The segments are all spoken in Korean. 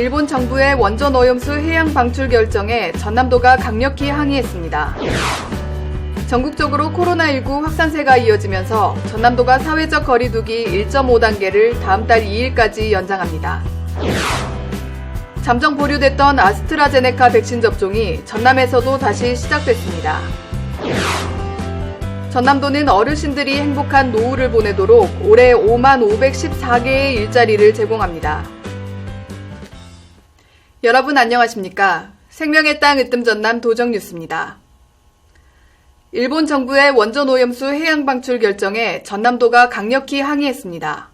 일본 정부의 원전 오염수 해양 방출 결정에 전남도가 강력히 항의했습니다. 전국적으로 코로나19 확산세가 이어지면서 전남도가 사회적 거리두기 1.5단계를 다음 달 2일까지 연장합니다. 잠정 보류됐던 아스트라제네카 백신 접종이 전남에서도 다시 시작됐습니다. 전남도는 어르신들이 행복한 노후를 보내도록 올해 55,514개의 일자리를 제공합니다. 여러분 안녕하십니까? 생명의 땅 으뜸 전남 도정뉴스입니다. 일본 정부의 원전 오염수 해양 방출 결정에 전남도가 강력히 항의했습니다.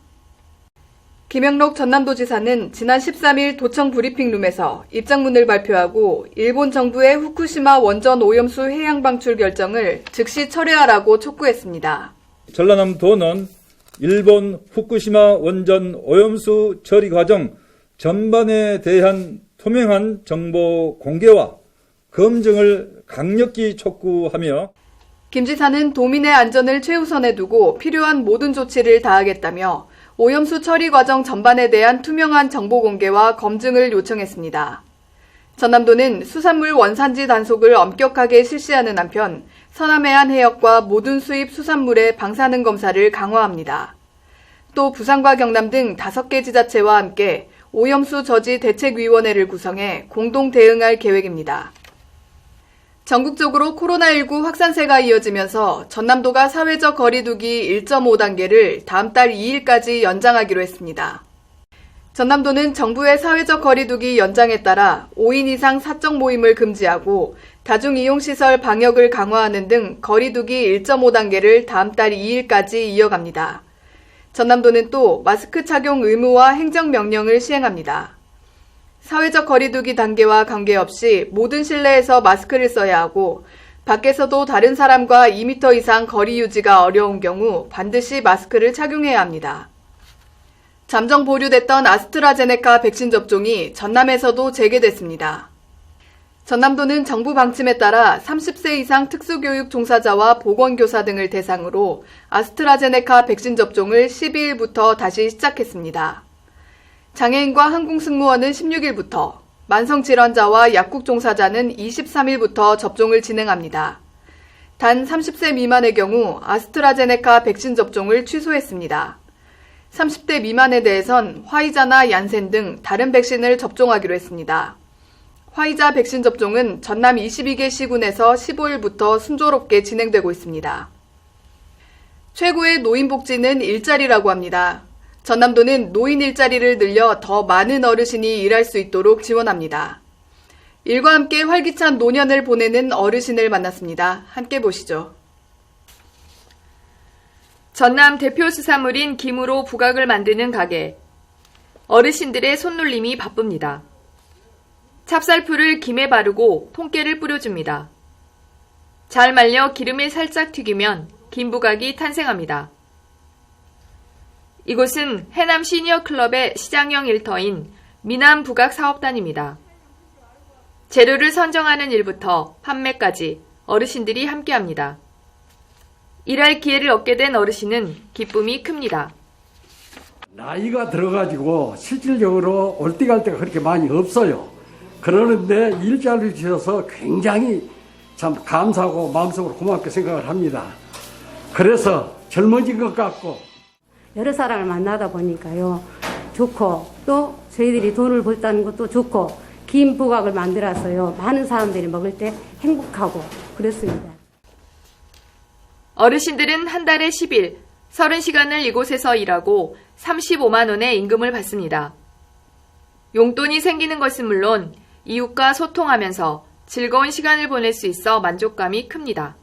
김영록 전남도지사는 지난 13일 도청 브리핑룸에서 입장문을 발표하고 일본 정부의 후쿠시마 원전 오염수 해양 방출 결정을 즉시 철회하라고 촉구했습니다. 전라남도는 일본 후쿠시마 원전 오염수 처리 과정 전반에 대한 투명한 정보 공개와 검증을 강력히 촉구하며 김 지사는 도민의 안전을 최우선에 두고 필요한 모든 조치를 다하겠다며 오염수 처리 과정 전반에 대한 투명한 정보 공개와 검증을 요청했습니다. 전남도는 수산물 원산지 단속을 엄격하게 실시하는 한편 서남해안 해역과 모든 수입 수산물의 방사능 검사를 강화합니다. 또 부산과 경남 등 5개 지자체와 함께 오염수 저지 대책위원회를 구성해 공동 대응할 계획입니다. 전국적으로 코로나19 확산세가 이어지면서 전남도가 사회적 거리두기 1.5단계를 다음 달 2일까지 연장하기로 했습니다. 전남도는 정부의 사회적 거리두기 연장에 따라 5인 이상 사적 모임을 금지하고 다중이용시설 방역을 강화하는 등 거리두기 1.5단계를 다음 달 2일까지 이어갑니다. 전남도는 또 마스크 착용 의무화 행정명령을 시행합니다. 사회적 거리두기 단계와 관계없이 모든 실내에서 마스크를 써야 하고 밖에서도 다른 사람과 2m 이상 거리 유지가 어려운 경우 반드시 마스크를 착용해야 합니다. 잠정 보류됐던 아스트라제네카 백신 접종이 전남에서도 재개됐습니다. 전남도는 정부 방침에 따라 30세 이상 특수교육 종사자와 보건교사 등을 대상으로 아스트라제네카 백신 접종을 12일부터 다시 시작했습니다. 장애인과 항공승무원은 16일부터, 만성질환자와 약국 종사자는 23일부터 접종을 진행합니다. 단 30세 미만의 경우 아스트라제네카 백신 접종을 취소했습니다. 30대 미만에 대해선 화이자나 얀센 등 다른 백신을 접종하기로 했습니다. 화이자 백신 접종은 전남 22개 시군에서 15일부터 순조롭게 진행되고 있습니다. 최고의 노인복지는 일자리라고 합니다. 전남도는 노인 일자리를 늘려 더 많은 어르신이 일할 수 있도록 지원합니다. 일과 함께 활기찬 노년을 보내는 어르신을 만났습니다. 함께 보시죠. 전남 대표 수산물인 김으로 부각을 만드는 가게. 어르신들의 손놀림이 바쁩니다. 찹쌀풀을 김에 바르고 통깨를 뿌려줍니다. 잘 말려 기름에 살짝 튀기면 김부각이 탄생합니다. 이곳은 해남 시니어클럽의 시장형 일터인 미남부각사업단입니다. 재료를 선정하는 일부터 판매까지 어르신들이 함께합니다. 일할 기회를 얻게 된 어르신은 기쁨이 큽니다. 나이가 들어가지고 실질적으로 올 때 갈 때가 그렇게 많이 없어요. 그러는데 일자리를 주셔서 굉장히 참 감사하고 마음속으로 고맙게 생각을 합니다. 그래서 젊어진 것 같고 여러 사람을 만나다 보니까요 좋고 또 저희들이 돈을 벌다는 것도 좋고 긴 부각을 만들어서요 많은 사람들이 먹을 때 행복하고 그렇습니다. 어르신들은 한 달에 10일 30시간을 이곳에서 일하고 35만 원의 임금을 받습니다. 용돈이 생기는 것은 물론 이웃과 소통하면서 즐거운 시간을 보낼 수 있어 만족감이 큽니다.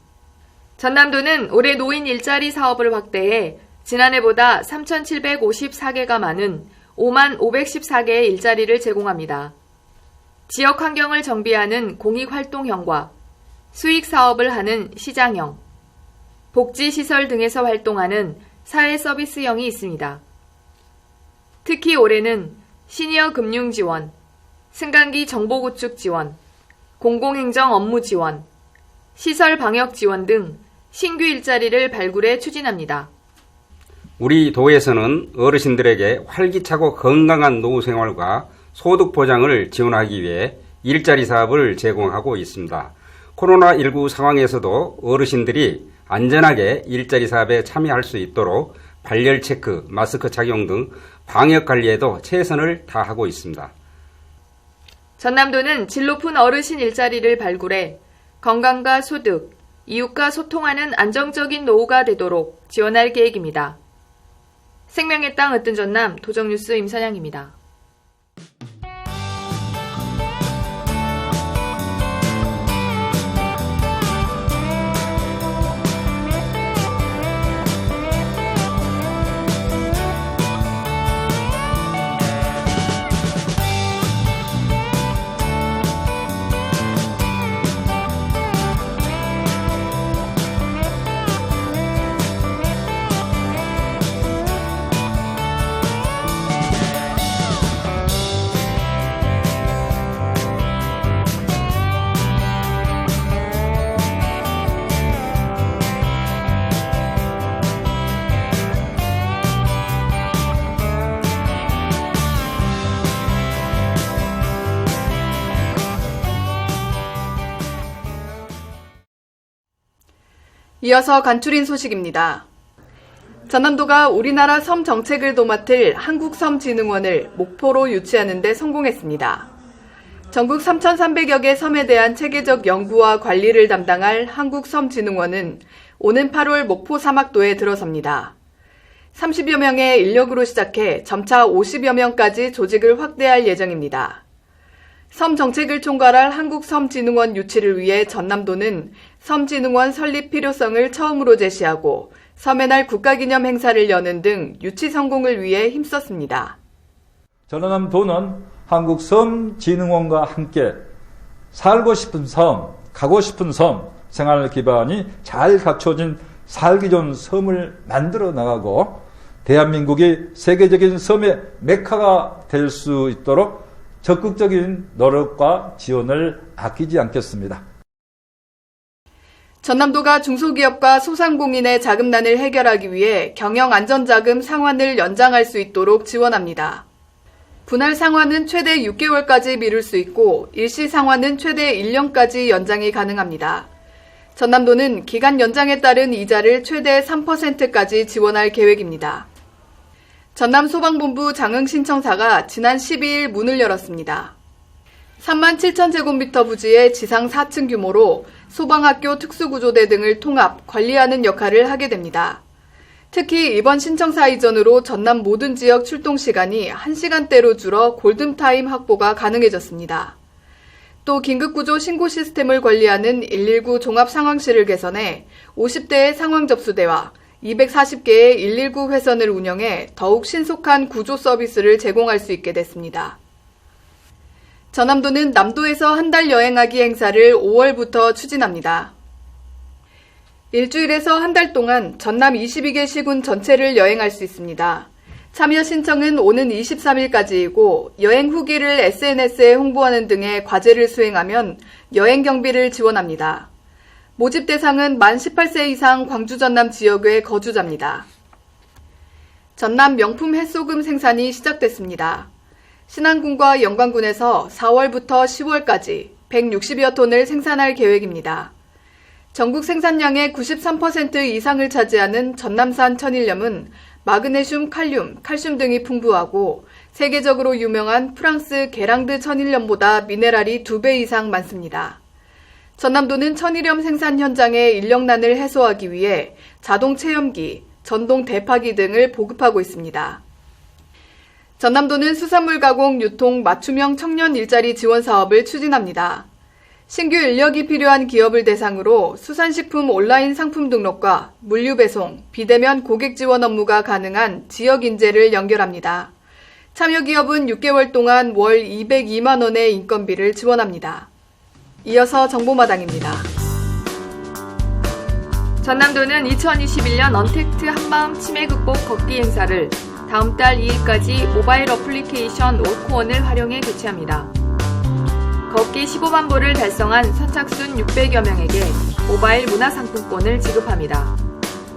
전남도는 올해 노인 일자리 사업을 확대해 지난해보다 3,754개가 많은 55,514개의 일자리를 제공합니다. 지역 환경을 정비하는 공익활동형과 수익사업을 하는 시장형, 복지시설 등에서 활동하는 사회서비스형이 있습니다. 특히 올해는 시니어 금융 지원, 승강기 정보 구축 지원, 공공행정 업무 지원, 시설 방역 지원 등 신규 일자리를 발굴해 추진합니다. 우리 도에서는 어르신들에게 활기차고 건강한 노후 생활과 소득 보장을 지원하기 위해 일자리 사업을 제공하고 있습니다. 코로나19 상황에서도 어르신들이 안전하게 일자리 사업에 참여할 수 있도록 발열 체크, 마스크 착용 등 방역 관리에도 최선을 다하고 있습니다. 전남도는 질 높은 어르신 일자리를 발굴해 건강과 소득, 이웃과 소통하는 안정적인 노후가 되도록 지원할 계획입니다. 생명의 땅 으뜸 전남 도정뉴스 임선양입니다. 이어서 간추린 소식입니다. 전남도가 우리나라 섬 정책을 도맡을 한국섬진흥원을 목포로 유치하는 데 성공했습니다. 전국 3,300여 개 섬에 대한 체계적 연구와 관리를 담당할 한국섬진흥원은 오는 8월 목포 사막도에 들어섭니다. 30여 명의 인력으로 시작해 점차 50여 명까지 조직을 확대할 예정입니다. 섬 정책을 총괄할 한국섬진흥원 유치를 위해 전남도는 섬진흥원 설립 필요성을 처음으로 제시하고 섬의 날 국가기념 행사를 여는 등 유치 성공을 위해 힘썼습니다. 전남도는 한국섬진흥원과 함께 살고 싶은 섬, 가고 싶은 섬, 생활 기반이 잘 갖춰진 살기 좋은 섬을 만들어 나가고 대한민국이 세계적인 섬의 메카가 될 수 있도록 적극적인 노력과 지원을 아끼지 않겠습니다. 전남도가 중소기업과 소상공인의 자금난을 해결하기 위해 경영안전자금 상환을 연장할 수 있도록 지원합니다. 분할 상환은 최대 6개월까지 미룰 수 있고 일시 상환은 최대 1년까지 연장이 가능합니다. 전남도는 기간 연장에 따른 이자를 최대 3%까지 지원할 계획입니다. 전남소방본부 장흥신청사가 지난 12일 문을 열었습니다. 37,000제곱미터 부지의 지상 4층 규모로 소방학교 특수구조대 등을 통합, 관리하는 역할을 하게 됩니다. 특히 이번 신청사 이전으로 전남 모든 지역 출동 시간이 1시간대로 줄어 골든타임 확보가 가능해졌습니다. 또 긴급구조 신고 시스템을 관리하는 119 종합상황실을 개선해 50대의 상황접수대와 240개의 119 회선을 운영해 더욱 신속한 구조 서비스를 제공할 수 있게 됐습니다. 전남도는 남도에서 한 달 여행하기 행사를 5월부터 추진합니다. 일주일에서 한 달 동안 전남 22개 시군 전체를 여행할 수 있습니다. 참여 신청은 오는 23일까지이고 여행 후기를 SNS에 홍보하는 등의 과제를 수행하면 여행 경비를 지원합니다. 모집 대상은 만 18세 이상 광주 전남 지역의 거주자입니다. 전남 명품 햇소금 생산이 시작됐습니다. 신안군과 영광군에서 4월부터 10월까지 160여 톤을 생산할 계획입니다. 전국 생산량의 93% 이상을 차지하는 전남산 천일염은 마그네슘, 칼륨, 칼슘 등이 풍부하고 세계적으로 유명한 프랑스 게랑드 천일염보다 미네랄이 2배 이상 많습니다. 전남도는 천일염 생산 현장의 인력난을 해소하기 위해 자동 체험기, 전동 대파기 등을 보급하고 있습니다. 전남도는 수산물 가공, 유통, 맞춤형 청년 일자리 지원 사업을 추진합니다. 신규 인력이 필요한 기업을 대상으로 수산식품 온라인 상품 등록과 물류 배송, 비대면 고객 지원 업무가 가능한 지역 인재를 연결합니다. 참여 기업은 6개월 동안 월 202만 원의 인건비를 지원합니다. 이어서 정보마당입니다. 전남도는 2021년 언택트 한마음 치매 극복 걷기 행사를 다음 달 2일까지 모바일 어플리케이션 워크원을 활용해 개최합니다. 걷기 15만 보를 달성한 선착순 600여 명에게 모바일 문화상품권을 지급합니다.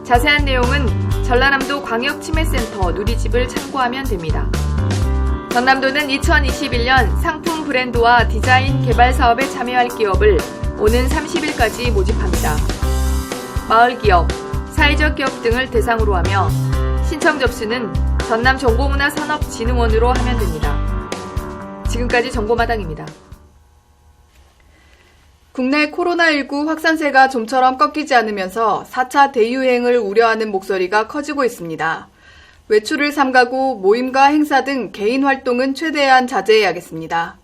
자세한 내용은 전라남도 광역치매센터 누리집을 참고하면 됩니다. 전남도는 2021년 상품 브랜드와 디자인 개발 사업에 참여할 기업을 오는 30일까지 모집합니다. 마을 기업, 사회적 기업 등을 대상으로 하며 신청 접수는 전남정보문화산업진흥원으로 하면 됩니다. 지금까지 정보마당입니다. 국내 코로나19 확산세가 좀처럼 꺾이지 않으면서 4차 대유행을 우려하는 목소리가 커지고 있습니다. 외출을 삼가고 모임과 행사 등 개인 활동은 최대한 자제해야겠습니다.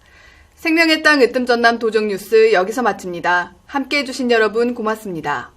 생명의 땅 으뜸 전남 도정 뉴스 여기서 마칩니다. 함께해 주신 여러분 고맙습니다.